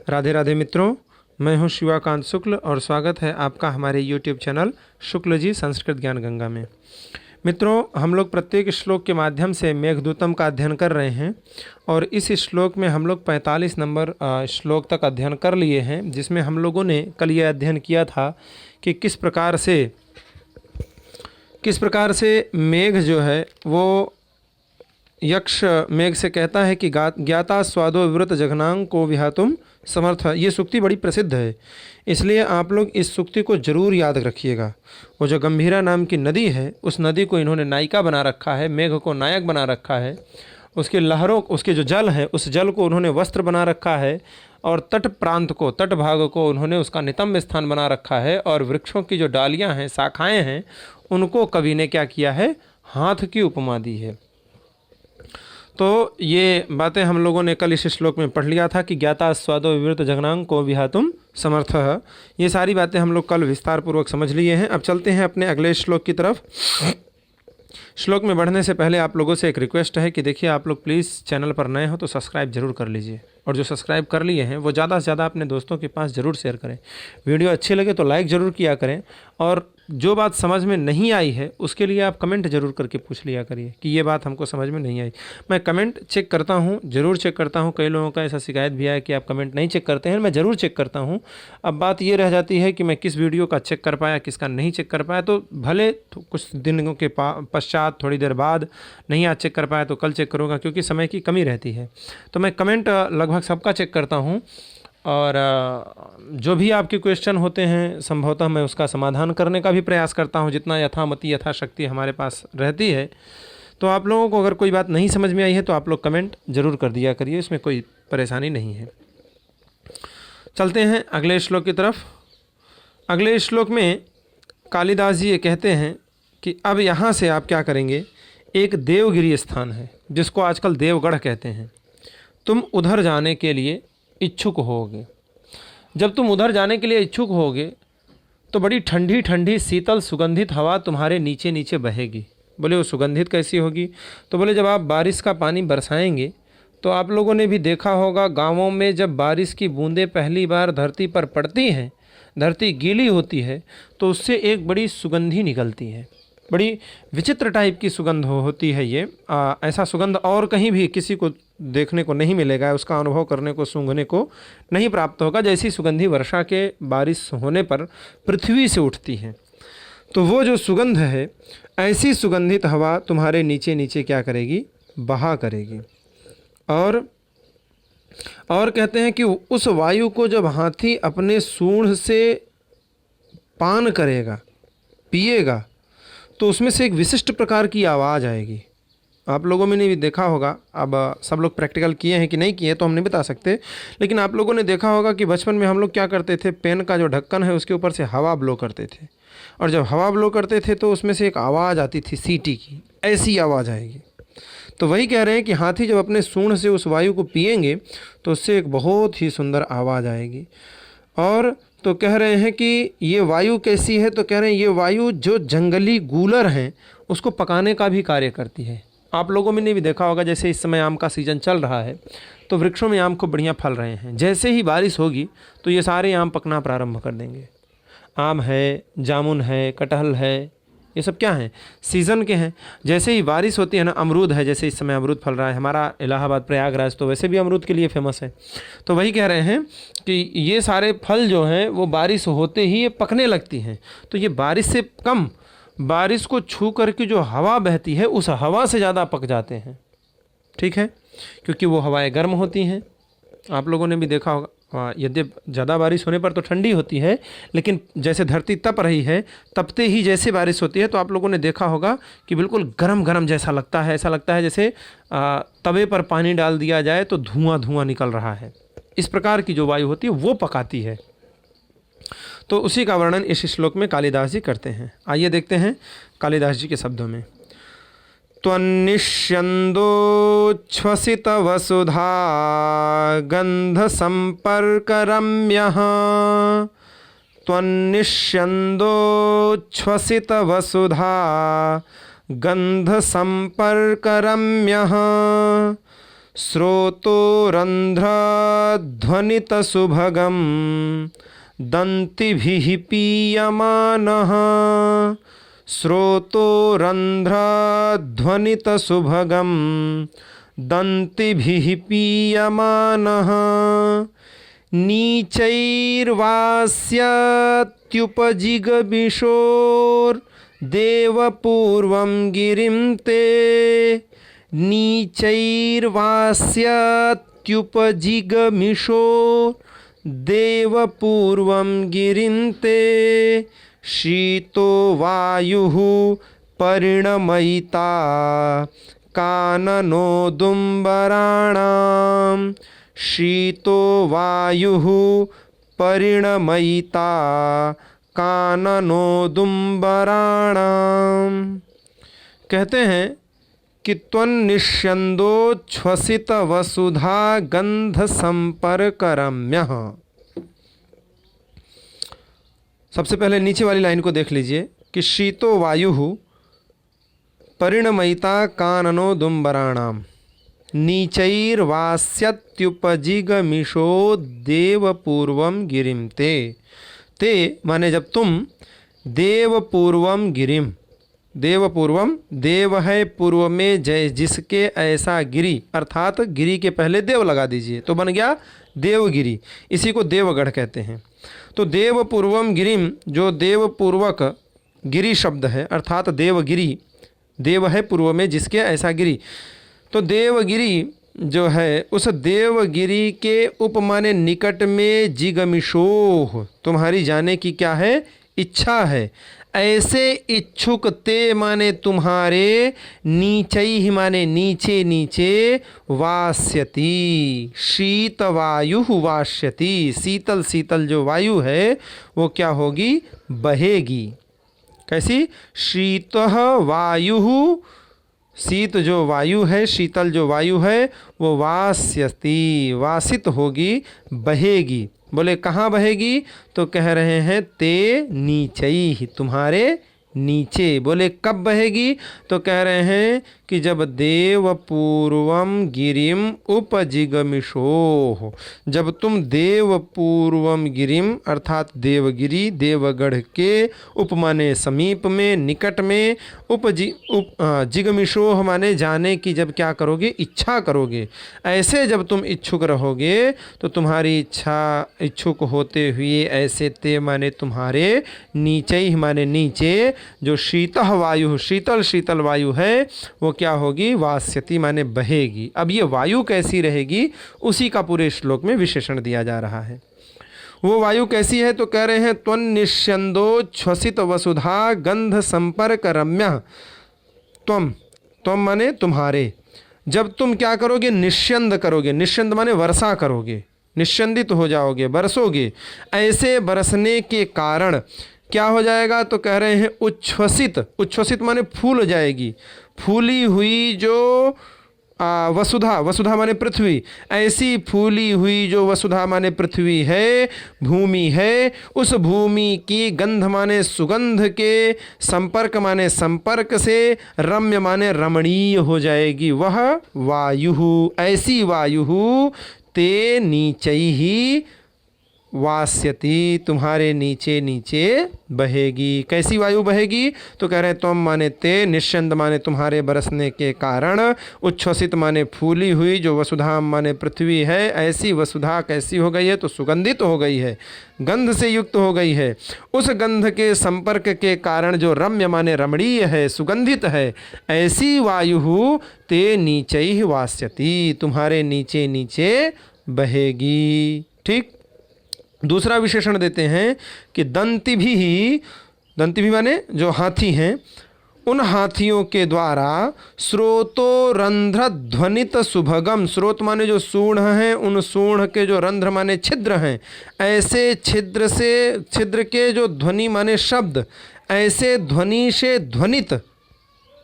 राधे राधे मित्रों, मैं हूं शिवाकांत शुक्ल और स्वागत है आपका हमारे YouTube चैनल शुक्ल जी संस्कृत ज्ञान गंगा में। मित्रों, हम लोग प्रत्येक श्लोक के माध्यम से मेघदूतम का अध्ययन कर रहे हैं और इस श्लोक में हम लोग 45 नंबर श्लोक तक अध्ययन कर लिए हैं, जिसमें हम लोगों ने कल ये अध्ययन किया था कि किस प्रकार से मेघ जो है वो यक्ष मेघ से कहता है कि ज्ञाता स्वादो विवृत जघनांग को विहातुम समर्थ। ये सूक्ति बड़ी प्रसिद्ध है, इसलिए आप लोग इस सूक्ति को जरूर याद रखिएगा। वो जो गंभीरा नाम की नदी है, उस नदी को इन्होंने नायिका बना रखा है, मेघ को नायक बना रखा है। उसके लहरों, उसके जो जल है, उस जल को उन्होंने वस्त्र बना रखा है और तट प्रांत को, तट भाग को उन्होंने उसका नितंब स्थान बना रखा है। और वृक्षों की जो डालियाँ हैं, शाखाएँ हैं, उनको कवि ने क्या किया है, हाथ की उपमा दी है। तो ये बातें हम लोगों ने कल इस श्लोक में पढ़ लिया था कि ज्ञाता स्वादो विवृत जघनांग को विहातुम समर्थः। ये सारी बातें हम लोग कल विस्तार पूर्वक समझ लिए हैं। अब चलते हैं अपने अगले श्लोक की तरफ। श्लोक में बढ़ने से पहले आप लोगों से एक रिक्वेस्ट है कि देखिए, आप लोग प्लीज़ चैनल पर नए हो तो सब्सक्राइब जरूर कर लीजिए, और जो सब्सक्राइब कर लिए हैं वो ज़्यादा से ज़्यादा अपने दोस्तों के पास ज़रूर शेयर करें। वीडियो अच्छी लगे तो लाइक ज़रूर किया करें, और जो बात समझ में नहीं आई है उसके लिए आप कमेंट जरूर करके पूछ लिया करिए कि ये बात हमको समझ में नहीं आई। मैं कमेंट चेक करता हूँ, ज़रूर चेक करता हूँ। कई लोगों का ऐसा शिकायत भी आया कि आप कमेंट नहीं चेक करते हैं, मैं ज़रूर चेक करता हूँ। अब बात ये रह जाती है कि मैं किस वीडियो का चेक कर पाया, किसका नहीं चेक कर पाया। तो भले कुछ दिनों के पश्चात, थोड़ी देर बाद नहीं आज चेक कर पाया तो कल चेक करूँगा, क्योंकि समय की कमी रहती है। तो मैं कमेंट लगभग सबका चेक करता हूँ, और जो भी आपके क्वेश्चन होते हैं संभवतः मैं उसका समाधान करने का भी प्रयास करता हूं, जितना यथामति यथाशक्ति हमारे पास रहती है। तो आप लोगों को अगर कोई बात नहीं समझ में आई है तो आप लोग कमेंट ज़रूर कर दिया करिए, इसमें कोई परेशानी नहीं है। चलते हैं अगले श्लोक की तरफ। अगले श्लोक में कालिदास जी ये कहते हैं कि अब यहाँ से आप क्या करेंगे, एक देवगिरी स्थान है जिसको आजकल देवगढ़ कहते हैं, तुम उधर जाने के लिए इच्छुक होगे। जब तुम उधर जाने के लिए इच्छुक होगे तो बड़ी ठंडी ठंडी शीतल सुगंधित हवा तुम्हारे नीचे नीचे बहेगी। बोले वो सुगंधित कैसी होगी? तो बोले जब आप बारिश का पानी बरसाएंगे तो आप लोगों ने भी देखा होगा, गांवों में जब बारिश की बूंदें पहली बार धरती पर पड़ती हैं, धरती गीली होती है तो उससे एक बड़ी सुगंधी निकलती है। बड़ी विचित्र टाइप की सुगंध होती है ये। ऐसा सुगंध और कहीं भी किसी को देखने को नहीं मिलेगा, उसका अनुभव करने को, सूंघने को नहीं प्राप्त होगा, जैसी सुगंधी वर्षा के बारिश होने पर पृथ्वी से उठती है। तो वो जो सुगंध है, ऐसी सुगंधित हवा तुम्हारे नीचे नीचे क्या करेगी, बहा करेगी। और कहते हैं कि उस वायु को जब हाथी अपने सूंड से पान करेगा, पिएगा, तो उसमें से एक विशिष्ट प्रकार की आवाज़ आएगी। आप लोगों में ने भी देखा होगा, अब सब लोग प्रैक्टिकल किए हैं कि नहीं किए तो हम नहीं बता सकते, लेकिन आप लोगों ने देखा होगा कि बचपन में हम लोग क्या करते थे, पेन का जो ढक्कन है उसके ऊपर से हवा ब्लो करते थे, और जब हवा ब्लो करते थे तो उसमें से एक आवाज़ आती थी सीटी की, ऐसी आवाज़ आएगी। तो वही कह रहे हैं कि हाथी जब अपने सूंड से उस वायु को पिएंगे तो उससे एक बहुत ही सुंदर आवाज़ आएगी। और तो कह रहे हैं कि ये वायु कैसी है, तो कह रहे हैं ये वायु जो जंगली गूलर हैं उसको पकाने का भी कार्य करती है। आप लोगों में ने भी देखा होगा, जैसे इस समय आम का सीज़न चल रहा है तो वृक्षों में आम खूब बढ़िया फल रहे हैं। जैसे ही बारिश होगी तो ये सारे आम पकना प्रारंभ कर देंगे। आम है, जामुन है, कटहल है, ये सब क्या हैं, सीज़न के हैं। जैसे ही बारिश होती है ना, अमरूद है, जैसे इस समय अमरूद फल रहा है, हमारा इलाहाबाद प्रयागराज तो वैसे भी अमरूद के लिए फेमस है। तो वही कह रहे हैं कि ये सारे फल जो हैं वो बारिश होते ही ये पकने लगती हैं। तो ये बारिश से कम, बारिश को छू करके जो हवा बहती है उस हवा से ज़्यादा पक जाते हैं। ठीक है, क्योंकि वो हवाएं गर्म होती हैं। आप लोगों ने भी देखा होगा, यद्यप ज़्यादा बारिश होने पर तो ठंडी होती है, लेकिन जैसे धरती तप रही है, तपते ही जैसे बारिश होती है तो आप लोगों ने देखा होगा कि बिल्कुल गरम गरम जैसा लगता है। ऐसा लगता है जैसे तवे पर पानी डाल दिया जाए तो धुआं धुआं निकल रहा है। इस प्रकार की जो वायु होती है वो पकाती है। तो उसी का वर्णन इस श्लोक में कालिदास जी करते हैं। आइए देखते हैं कालिदास जी के शब्दों में। त्वन्निष्यन्दोच्छ्वसित वसुधा गंध संपर्क रम्यः, त्वन्निष्यन्दोच्छ्वसित वसुधा गंध संपर्क रम्यः, श्रोतोरन्ध्रध्वनितसुभगं दन्तिभिः पीयमानः। श्रोतोरन्ध्रध्वनितसुभगं दन्तिभिः पीयमानः। नीचैर्वास्यत्युपजिगमिषोर्देवपूर्वं गिरिं ते। नीचैर्वास्यत्युपजिगमिषोर्देवपूर्वं गिरिं ते। शीतो वायुः परिणमयिता काननोदुम्बराणां। शीतो वायुः परिणमयिता काननोदुम्बराणां। कहते हैं कि त्वन्निष्यन्दोच्छ्वसित वसुधा गंध संपर्करम्यः। सबसे पहले नीचे वाली लाइन को देख लीजिए कि शीतो वायुः परिणमयिता काननोदुम्बराणाम। नीचैर्वास्यत्युपजिगमिषो देवपूर्वं गिरिं ते। ते माने जब तुम देवपूर्वम गिरिम, देवपूर्वम देव है पूर्व में जय जिसके ऐसा गिरि, अर्थात गिरि के पहले देव लगा दीजिए तो बन गया देवगिरी। इसी को देवगढ़ कहते हैं। तो देवपूर्वम गिरिम जो देवपूर्वक गिरि शब्द है, अर्थात देवगिरी, देव है पूर्व में जिसके ऐसा गिरि। तो देवगिरी जो है उस देवगिरी के उपमाने निकट में जिगमिषोह तुम्हारी जाने की क्या है, इच्छा है। ऐसे इच्छुक ते माने तुम्हारे, नीचैहि माने नीचे नीचे, वास्यति शीत वायु वास्यति शीतल शीतल जो वायु है वो क्या होगी, बहेगी। कैसी, शीतः वायु, शीत जो वायु है, शीतल जो वायु है वो वास्यति वासित होगी, बहेगी। बोले कहाँ बहेगी, तो कह रहे हैं ते नीचैहि तुम्हारे नीचे। बोले कब बहेगी, तो कह रहे हैं कि जब देवपूर्वम गिरिम उपजिगमिषोह, जब तुम देवपूर्वम गिरिम अर्थात देवगिरी देवगढ़ के उपमाने समीप में निकट में, जिगमिषोह माने जाने की जब क्या करोगे, इच्छा करोगे। ऐसे जब तुम इच्छुक रहोगे तो तुम्हारी इच्छा इच्छुक होते हुए ऐसे ते माने तुम्हारे, नीचे ही माने नीचे, जो शीतः वायु शीतल शीतल वायु है वो क्या होगी, वास्यति माने बहेगी। अब ये वायु कैसी रहेगी उसी का पूरे श्लोक में विशेषण दिया जा रहा है। वो वायु कैसी है, तो कह रहे हैं त्वन्निष्यन्दोच्छ्वसित वसुधा गंध संपर्क रम्य। त्वम माने तुम्हारे, जब तुम क्या करोगे, निष्यंद करोगे, निष्यंद माने वर्षा करोगे, निश्चंदित हो जाओगे, बरसोगे। ऐसे बरसने के कारण क्या हो जाएगा, तो कह रहे हैं उच्छ्वसित, उच्छ्वसित माने फूल जाएगी, फूली हुई जो वसुधा, वसुधा माने पृथ्वी, ऐसी फूली हुई जो वसुधा माने पृथ्वी है, भूमि है, उस भूमि की गंध माने सुगंध के, संपर्क माने संपर्क से, रम्य माने रमणीय हो जाएगी वह वायु। ऐसी वायु ते नीचैहि वास्यति तुम्हारे नीचे नीचे बहेगी। कैसी वायु बहेगी, तो कह रहे हैं तुम माने ते, निश्चंद माने तुम्हारे बरसने के कारण, उच्छ्वसित माने फूली हुई जो वसुधा माने पृथ्वी है, ऐसी वसुधा कैसी हो गई है, तो सुगंधित हो गई है, गंध से युक्त हो गई है। उस गंध के संपर्क के कारण जो रम्य माने रमणीय है, सुगंधित है, ऐसी वायु ते नीचे ही वास्यति तुम्हारे नीचे नीचे बहेगी। ठीक, दूसरा विशेषण देते हैं कि दंतिभिः, दंतिभिः माने जो हाथी हैं, उन हाथियों के द्वारा स्रोतो रंध्र ध्वनित सुभगम, स्रोत माने जो सूढ़ हैं, उन सूढ़ के जो रंध्र माने छिद्र हैं, ऐसे छिद्र से, छिद्र के जो ध्वनि माने शब्द, ऐसे ध्वनि से ध्वनित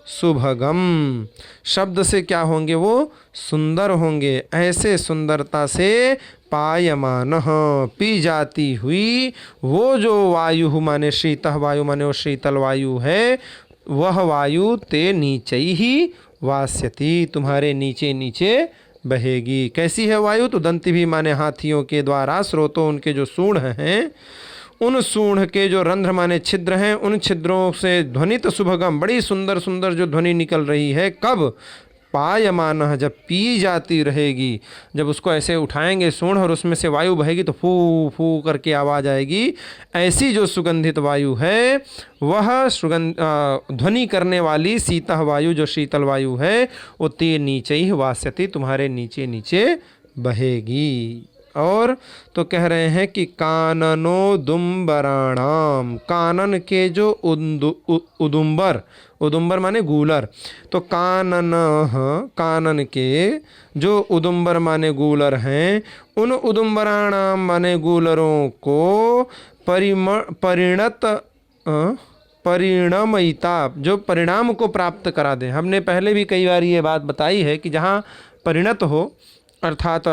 सुभगम शब्द से क्या होंगे, वो सुंदर होंगे। ऐसे सुंदरता से पायमान पी जाती हुई वो जो वायु माने शीतः वायु माने वो शीतल वायु है, वह वायु ते नीचे ही वास्यति तुम्हारे नीचे नीचे बहेगी। कैसी है वायु? तो दंती भी माने हाथियों के द्वारा, स्रोतों उनके जो सूढ़ हैं, उन सूढ़ के जो रंध्र माने छिद्र हैं, उन छिद्रों से ध्वनित सुभगम, बड़ी सुंदर सुंदर जो ध्वनि निकल रही है। कब? पायमान, जब पी जाती रहेगी, जब उसको ऐसे उठाएंगे सूंढ़ और उसमें से वायु बहेगी तो फू फू करके आवाज़ आएगी। ऐसी जो सुगंधित वायु है वह ध्वनि करने वाली शीतः वायु, जो शीतल वायु है, वो ते नीचे ही वास्यति, तुम्हारे नीचे नीचे बहेगी। और तो कह रहे हैं कि काननो दुम्बराणाम, कानन के जो उदुम्बर, उदुम्बर माने गूलर, तो कानन, कानन के जो उदुम्बर माने गूलर हैं, उन उदुम्बराणाम माने गूलरों को परिणमयिता, जो परिणाम को प्राप्त करा दें। हमने पहले भी कई बार ये बात बताई है कि जहाँ परिणत हो अर्थात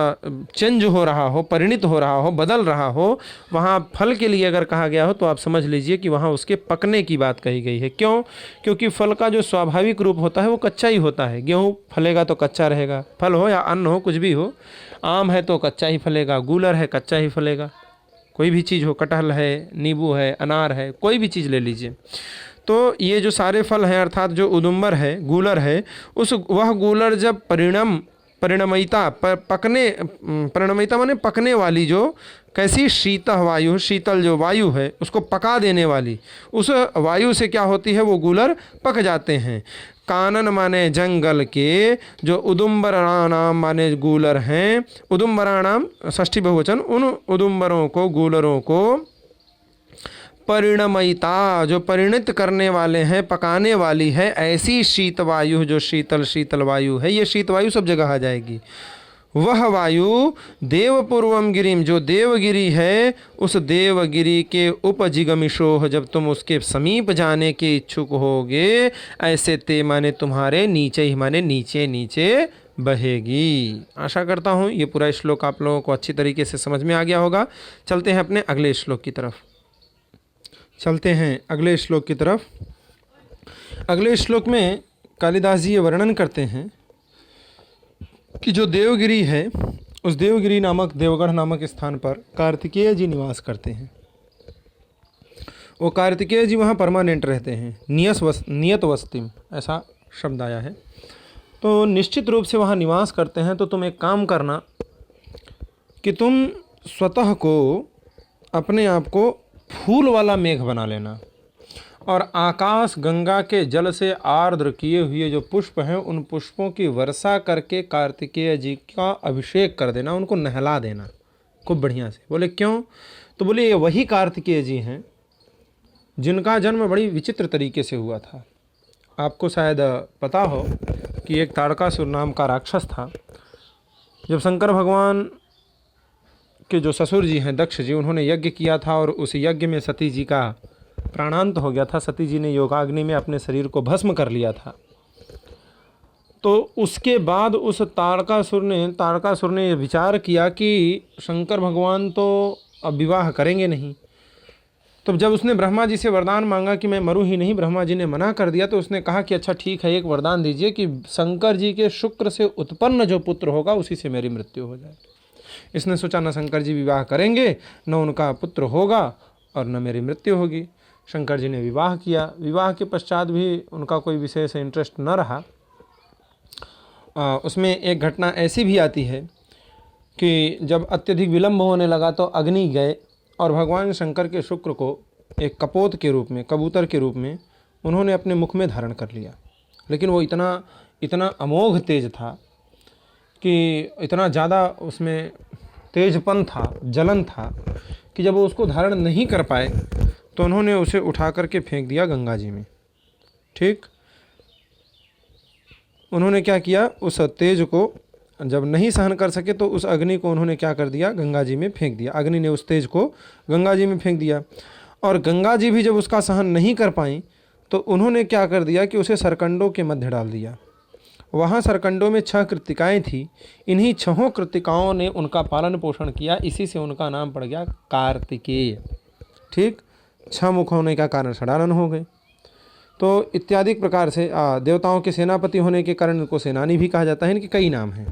चेंज हो रहा हो, परिणित हो रहा हो, बदल रहा हो, वहाँ फल के लिए अगर कहा गया हो तो आप समझ लीजिए कि वहाँ उसके पकने की बात कही गई है। क्यों? क्योंकि फल का जो स्वाभाविक रूप होता है वो कच्चा ही होता है। गेहूँ फलेगा तो कच्चा रहेगा, फल हो या अन्न हो, कुछ भी हो। आम है तो कच्चा ही फलेगा, गूलर है कच्चा ही फलेगा, कोई भी चीज़ हो, कटहल है, नींबू है, अनार है, कोई भी चीज़ ले लीजिए। तो ये जो सारे फल हैं अर्थात जो उदुम्बर है, गूलर है, वह गूलर जब परिणमयिता, परिणमयिता माने पकने वाली, जो कैसी शीतः वायु, शीतल जो वायु है उसको पका देने वाली, उस वायु से क्या होती है? वो गूलर पक जाते हैं। कानन माने जंगल के जो उदुम्बराणाम माने गूलर हैं, उदुम्बराणाम षष्ठी बहुवचन, उन उदुम्बरों को, गूलरों को परिणमयिता, जो परिणित करने वाले हैं, पकाने वाली है, ऐसी शीत वायु, जो शीतल शीतल वायु है। ये शीत वायु सब जगह आ जाएगी। वह वायु देवपूर्वम गिरिम, जो देवगिरी है, उस देवगिरी के उपजिगमिशोह, जब तुम उसके समीप जाने के इच्छुक होगे, ऐसे ते माने तुम्हारे नीचे ही माने नीचे नीचे बहेगी। आशा करता हूँ ये पूरा श्लोक आप लोगों को अच्छी तरीके से समझ में आ गया होगा। चलते हैं अपने अगले श्लोक की तरफ। अगले श्लोक में कालिदास जी ये वर्णन करते हैं कि जो देवगिरी है, उस देवगिरी नामक, देवगढ़ नामक स्थान पर कार्तिकेय जी निवास करते हैं। वो कार्तिकेय जी वहाँ परमानेंट रहते हैं, नियत वस्तिम, ऐसा शब्द आया है। तो निश्चित रूप से वहाँ निवास करते हैं। तो तुम एक काम करना कि तुम स्वतः को, अपने आप को फूल वाला मेघ बना लेना, और आकाश गंगा के जल से आर्द्र किए हुए जो पुष्प हैं, उन पुष्पों की वर्षा करके कार्तिकेय जी का अभिषेक कर देना, उनको नहला देना खूब बढ़िया से। बोले क्यों? तो बोले ये वही कार्तिकेय जी हैं जिनका जन्म बड़ी विचित्र तरीके से हुआ था। आपको शायद पता हो कि एक ताड़कासुर नाम का राक्षस था। जब शंकर भगवान के जो ससुर जी हैं, दक्ष जी, उन्होंने यज्ञ किया था और उस यज्ञ में सती जी का प्राणांत हो गया था। सती जी ने योगाग्नि में अपने शरीर को भस्म कर लिया था। तो उसके बाद उस तारकासुर ने विचार किया कि शंकर भगवान तो अब विवाह करेंगे नहीं। तो जब उसने ब्रह्मा जी से वरदान मांगा कि मैं मरूं ही नहीं, ब्रह्मा जी ने मना कर दिया। तो उसने कहा कि अच्छा ठीक है, एक वरदान दीजिए कि शंकर जी के शुक्र से उत्पन्न जो पुत्र होगा उसी से मेरी मृत्यु हो जाए। इसने सोचा न शंकर जी विवाह करेंगे, न उनका पुत्र होगा और न मेरी मृत्यु होगी। शंकर जी ने विवाह किया। विवाह के पश्चात भी उनका कोई विशेष इंटरेस्ट न रहा। उसमें एक घटना ऐसी भी आती है कि जब अत्यधिक विलंब होने लगा तो अग्नि गए और भगवान शंकर के शुक्र को एक कपोत के रूप में, कबूतर के रूप में उन्होंने अपने मुख में धारण कर लिया। लेकिन वो इतना अमोघ तेज था कि इतना ज़्यादा उसमें तेजपन था, जलन था कि जब वो उसको धारण नहीं कर पाए तो उन्होंने उसे उठा करके फेंक दिया गंगा जी में। ठीक, उन्होंने क्या किया, उस तेज को जब नहीं सहन कर सके तो उस अग्नि को उन्होंने क्या कर दिया, गंगा जी में फेंक दिया। अग्नि ने उस तेज को गंगा जी में फेंक दिया और गंगा जी भी जब उसका सहन नहीं कर पाई तो उन्होंने क्या कर दिया कि उसे सरकंडों के मध्य डाल दिया। वहाँ सरकंडों में 6 कृत्तिकाएँ थीं। इन्हीं 6 कृत्तिकाओं ने उनका पालन पोषण किया। इसी से उनका नाम पड़ गया कार्तिकेय। ठीक, 6 मुख होने का कारण षडानन हो गए। तो इत्यादि प्रकार से देवताओं के सेनापति होने के कारण इनको सेनानी भी कहा जाता है। इनके कई नाम हैं।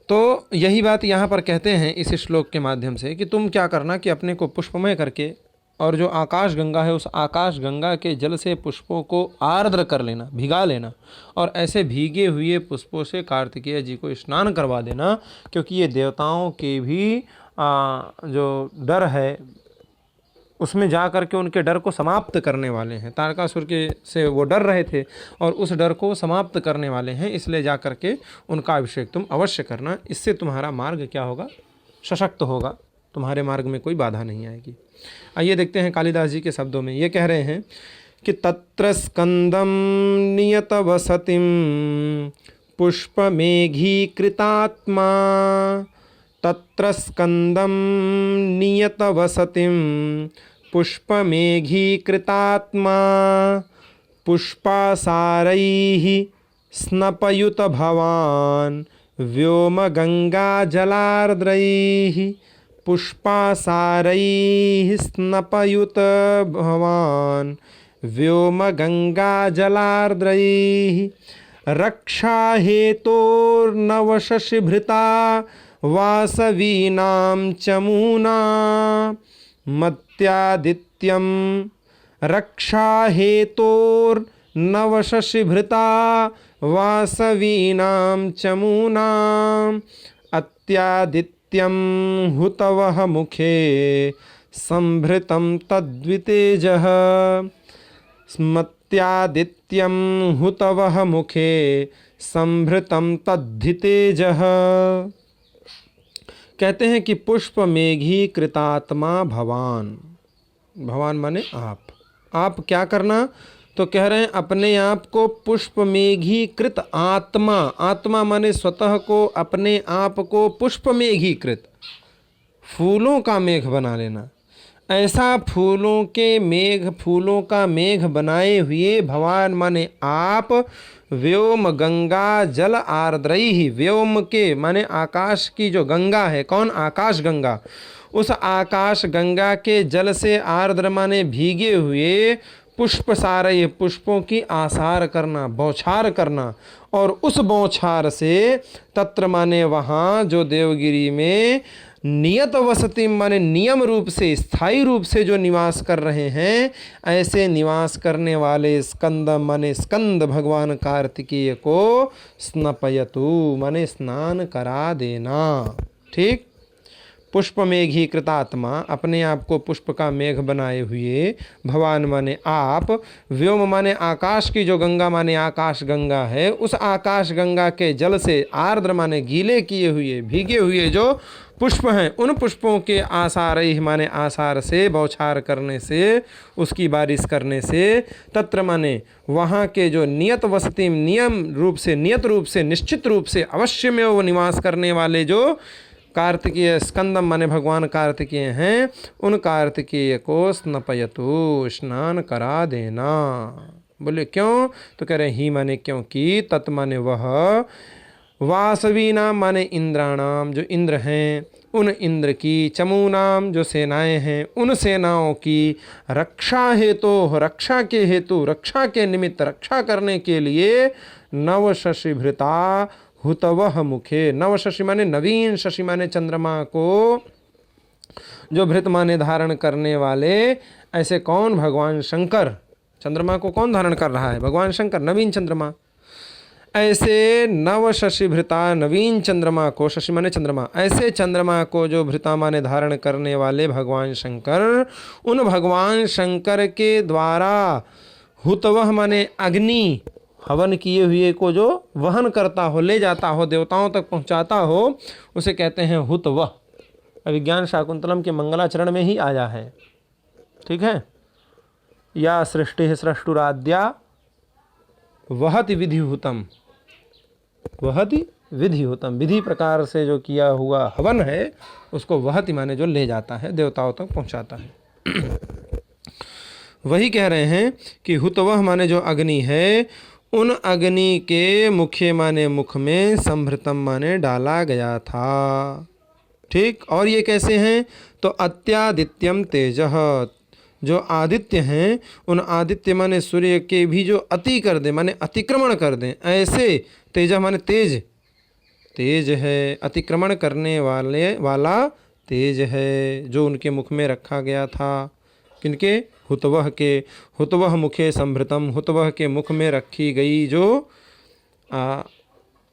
तो यही बात यहाँ पर कहते हैं इस श्लोक के माध्यम से कि तुम क्या करना कि अपने को पुष्पमय करके और जो आकाश गंगा है उस आकाश गंगा के जल से पुष्पों को आर्द्र कर लेना, भिगा लेना, और ऐसे भीगे हुए पुष्पों से कार्तिकेय जी को स्नान करवा देना, क्योंकि ये देवताओं के भी जो डर है उसमें जा कर के उनके डर को समाप्त करने वाले हैं। तारकासुर के से वो डर रहे थे और उस डर को समाप्त करने वाले हैं, इसलिए जा कर के उनका अभिषेक तुम अवश्य करना। इससे तुम्हारा मार्ग क्या होगा, सशक्त होगा, तुम्हारे मार्ग में कोई बाधा नहीं आएगी। आइए देखते हैं कालिदास जी के शब्दों में। ये कह रहे हैं कि तत्र स्कंदम नियत वसतिम पुष्पमेघीकृतात्मा, तत्र स्कंदम नियत वसतिम पुष्पमेघीकृतात्मा, पुष्पासारैः स्नपयुत भवान् व्योमगङ्गाजलार्द्रैः, पुष्पासारैः स्नपयुत भवान् व्योमगङ्गाजलार्द्रैः, रक्षाहेतोर्नवशशिभृता वासवीनां चमूना, मत्यादित्यं रक्षाहेतोर्नवशशिभृता वासवीनां चमूना, अत्यादित्यं हुतवः मुखे संभृतं तद्वितेजः, स्मत्यादित्यं हुतवः मुखे संभृतं तद्धितेजः। कहते हैं कि पुष्प मेघी कृतात्मा भवान, भवान माने आप क्या करना, तो कह रहे हैं अपने आप को पुष्प मेघी कृत आत्मा, आत्मा माने स्वतः को, अपने आप को पुष्प मेघी कृत, फूलों का मेघ बना लेना। ऐसा फूलों का मेघ बनाए हुए भगवान माने आप, व्योम गंगा जल आर्द्रैहि, व्योम के माने आकाश की जो गंगा है, कौन, आकाश गंगा, उस आकाश गंगा के जल से आर्द्र माने भीगे हुए पुष्प सारे पुष्पों की आसार करना, बौछार करना, और उस बौछार से तत्र माने वहाँ जो देवगिरी में नियत वसति माने नियम रूप से, स्थायी रूप से जो निवास कर रहे हैं, ऐसे निवास करने वाले स्कंद माने स्कंद भगवान कार्तिकेय को स्नपयतु माने स्नान करा देना। ठीक, पुष्प मेघी कृतात्मा, अपने आप को पुष्प का मेघ बनाए हुए, भगवान माने आप, व्योम माने आकाश की जो गंगा माने आकाश गंगा है, उस आकाश गंगा के जल से, आर्द्र माने गीले किए हुए, भीगे हुए जो पुष्प हैं, उन पुष्पों के आसार माने आसार से, बौछार करने से, उसकी बारिश करने से, तत्र माने वहाँ के जो नियत वसति, नियम रूप से, नियत रूप से, निश्चित रूप से, अवश्य में वो निवास करने वाले जो कार्तिकेय स्कंदम माने भगवान कार्तिकेय हैं, उन कार्तिकेय को स्नपयतु स्नान करा देना। बोले क्यों, तो कह रहे ही माने क्योंकि, तत् माने वह, वासवीनाम माने इंद्राणाम जो इंद्र हैं, उन इंद्र की, चमूनाम जो सेनाएं हैं, उन सेनाओं की, रक्षा हेतु, रक्षा के हेतु, रक्षा के निमित्त, रक्षा करने के लिए, नव शशिभृता हुतवह मुखे, नव शशि माने नवीन, शशि माने चंद्रमा को, जो भृत माने धारण करने वाले, ऐसे कौन, भगवान शंकर, चंद्रमा को कौन धारण कर रहा है, भगवान शंकर, नवीन चंद्रमा, ऐसे नव शशि भृता, नवीन चंद्रमा को, शशि माने चंद्रमा, ऐसे चंद्रमा को जो भृता माने धारण करने वाले भगवान शंकर, उन भगवान शंकर के द्वारा हुतवह माने अग्नि, हवन किए हुए को जो वहन करता हो, ले जाता हो, देवताओं तक पहुंचाता हो, उसे कहते हैं हुतवह। अभिज्ञान शाकुंतलम के मंगलाचरण में ही आया है। ठीक है, या सृष्टि सृष्टुराद्या वहति विधिहुतम, वहति विधिहुतम, विधि प्रकार से जो किया हुआ हवन है उसको वहति माने जो ले जाता है, देवताओं तक पहुंचाता है। वही कह रहे हैं कि हुतवह माने जो अग्नि है, उन अग्नि के मुखे माने मुख में, संभृतम माने डाला गया था। ठीक, और ये कैसे हैं, तो अत्यादित्यम तेजः, जो आदित्य हैं, उन आदित्य माने सूर्य के भी जो अति कर दें, माने अतिक्रमण कर दें, ऐसे तेज माने तेज, तेज है, अतिक्रमण करने वाला तेज है, जो उनके मुख में रखा गया था। किनके? हुतवह के। हुतवह मुखे संभृतम, हुतवह के मुख में रखी गई जो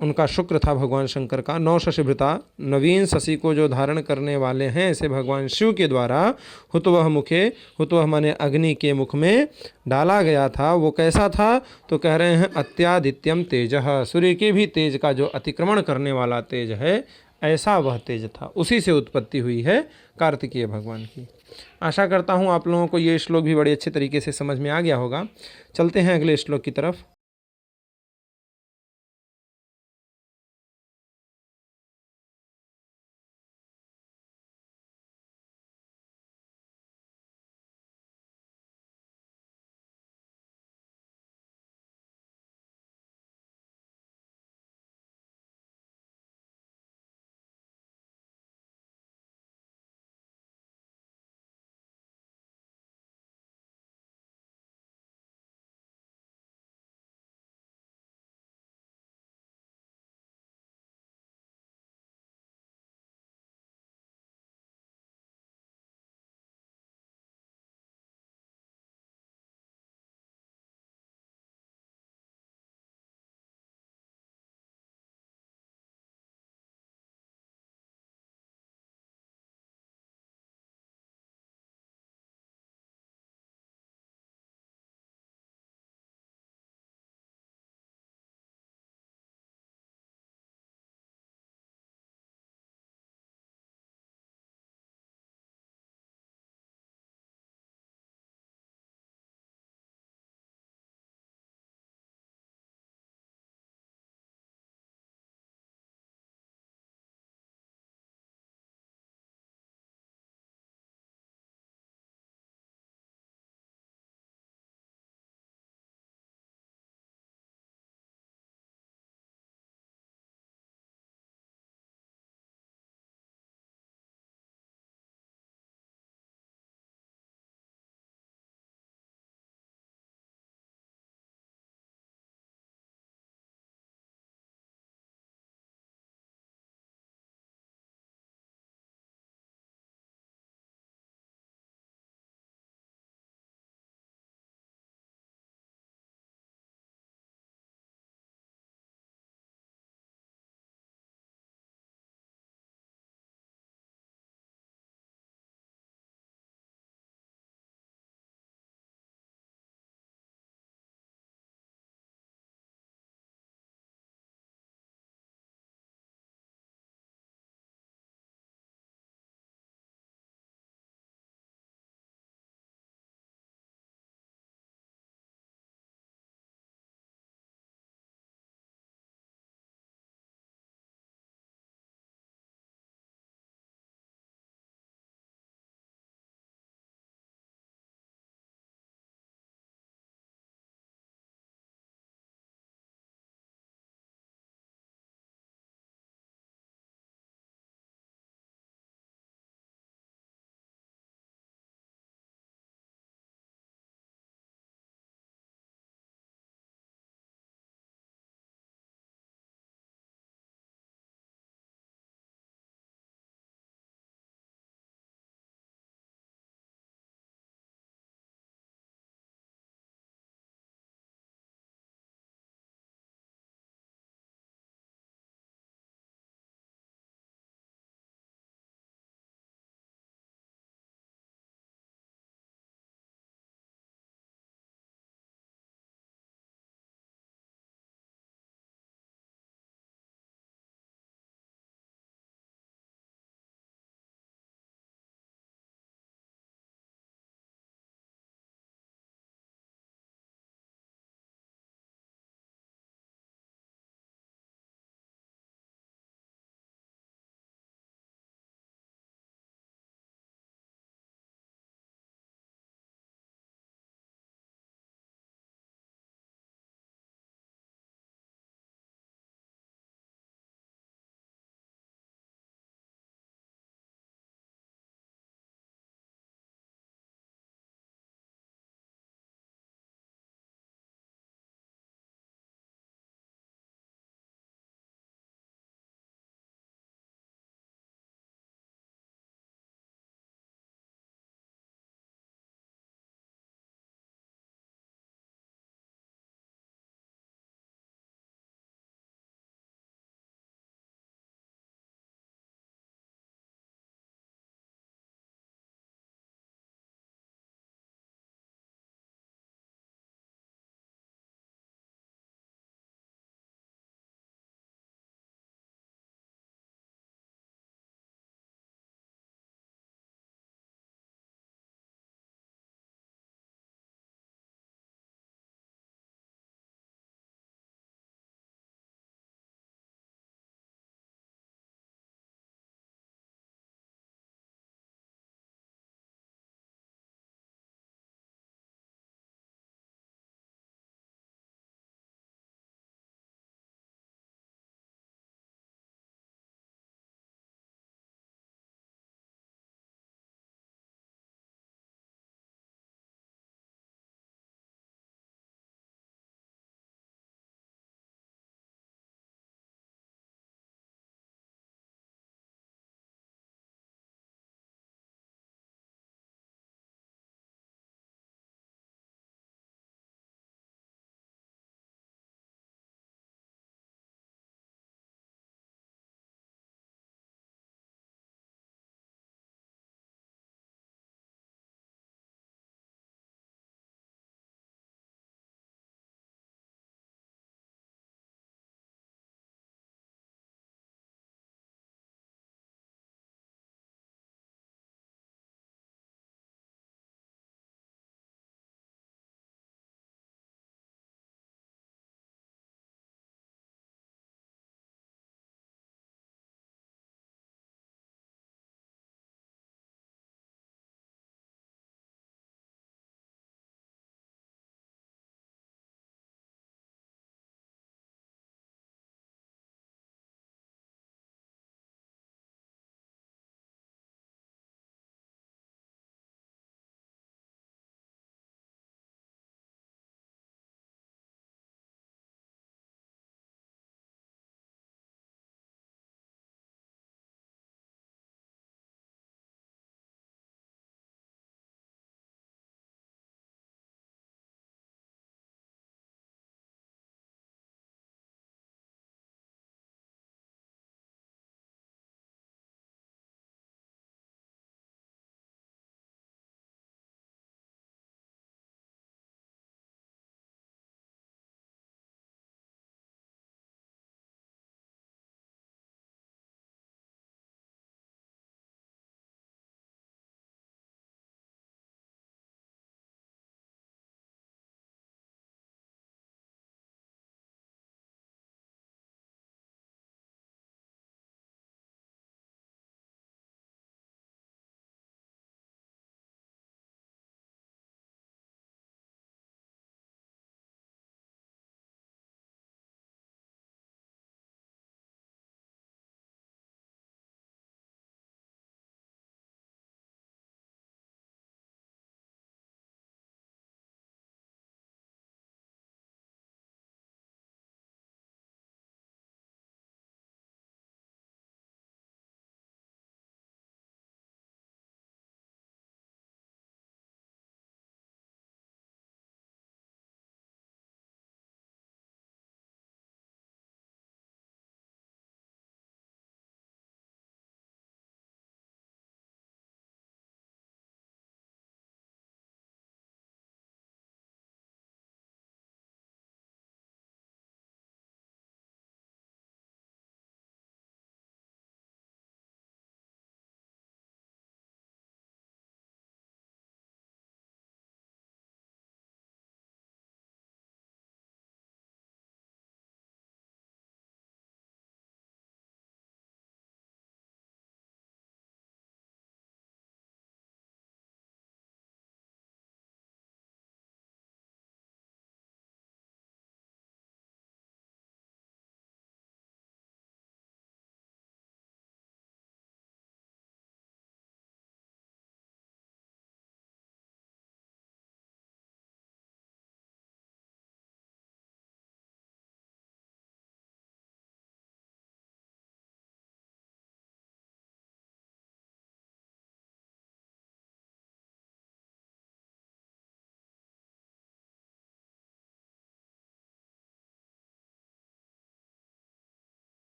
उनका शुक्र था भगवान शंकर का। नौ शशिभृता, नवीन शशि को जो धारण करने वाले हैं, ऐसे भगवान शिव के द्वारा हुतवह मुखे, हुतवह माने अग्नि के मुख में डाला गया था। वो कैसा था? तो कह रहे हैं अत्यादित्यम तेजः, सूर्य के भी तेज का जो अतिक्रमण करने वाला तेज है, ऐसा वह तेज था। उसी से उत्पत्ति हुई है कार्तिकेय भगवान की। आशा करता हूँ आप लोगों को ये श्लोक भी बड़े अच्छे तरीके से समझ में आ गया होगा। चलते हैं अगले श्लोक की तरफ।